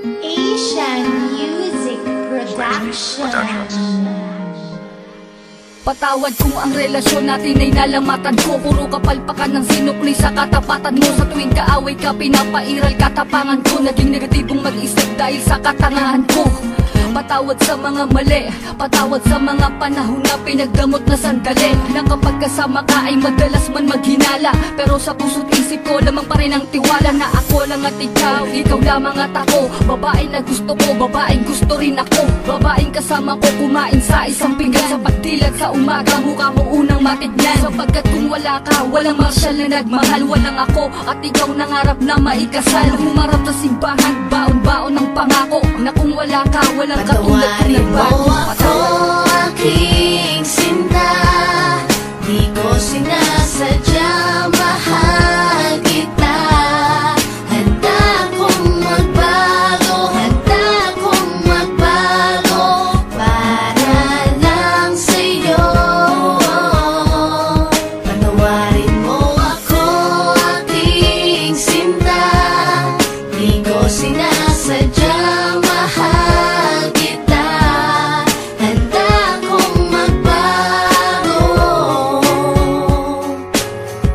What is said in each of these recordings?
Asian Music Production. Patawad kung ang relasyon natin ay nalamatan ko. Puro kapalpakan ng sinukli sa katapatan mo. Sa tuwing kaaway ka, pinapairal katapangan ko. Naging negatibong mag-isip dahil sa katangahan ko. Patawad sa mga mali, patawad sa mga panahon na pinagdamot na sandali. Na kapag kasama ka ay madalas man maghinala, pero sa puso't isip ko lamang pa rin ang tiwala. Na ako lang at ikaw lamang at ako. Babae na gusto ko, babaeng gusto rin ako. Babaeng kasama ko kumain sa isang pinggan. Sa pagdilag sa umaga, mukha mo unang matignan. Sapagkat kung wala ka, walang marsyal na nagmahal. Walang ako at ikaw nangarap na maikasal. Humarap sa simbahan, baon-baon ng pangako. Na kung wala ka, walang katulad ko Patawarin mo nagbago. ako, aking sinta. Di ko sinasadya, mahal kita. Handa kong magbago, handa kong magbago para lang sa'yo. Patawarin mo ako, aking sinta. Di ko sinasadya, mahal kita. Handa kong magbago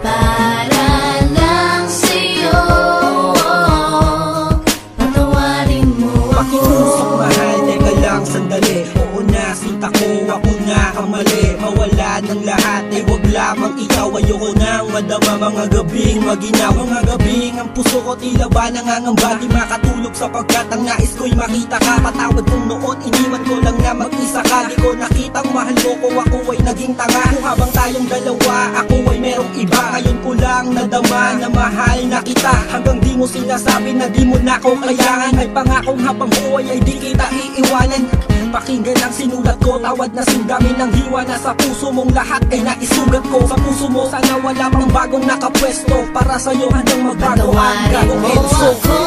para lang sa'yo. Patawarin mo ako. Pakiusap mahal, teka lang sandali. Oo na, sinta ko, ako na ang mali. Mawala ng lahat, ay wag lamang ikaw. Ayoko nang madama mga gabing maginaw. Mga gabing ang puso ko tila ba nangangamba. Di makatulog sapagkat ang nais ko'y makita ka. Patawad kong noon, iniwan ko lang na mag-isa ka. Di ko nakitang mahal mo ko, ako ay naging tanga. Kung habang tayong dalawa, ako ay merong iba. Ngayon ko lang nadama na mahal na kita. Hanggang di mo sinasabi na di mo na ko kailangan. May pangakong habang buhay ay di kita iiwanan. Pakinggan ang sinulat ko, tawad na singgamin ng hiwa. Na sa puso mong lahat ay naisugat ko. Sa puso mo sana wala pang bagong nakapwesto. Para sa'yo handang magbago ang Patawarin gagong mo Enzo. ako,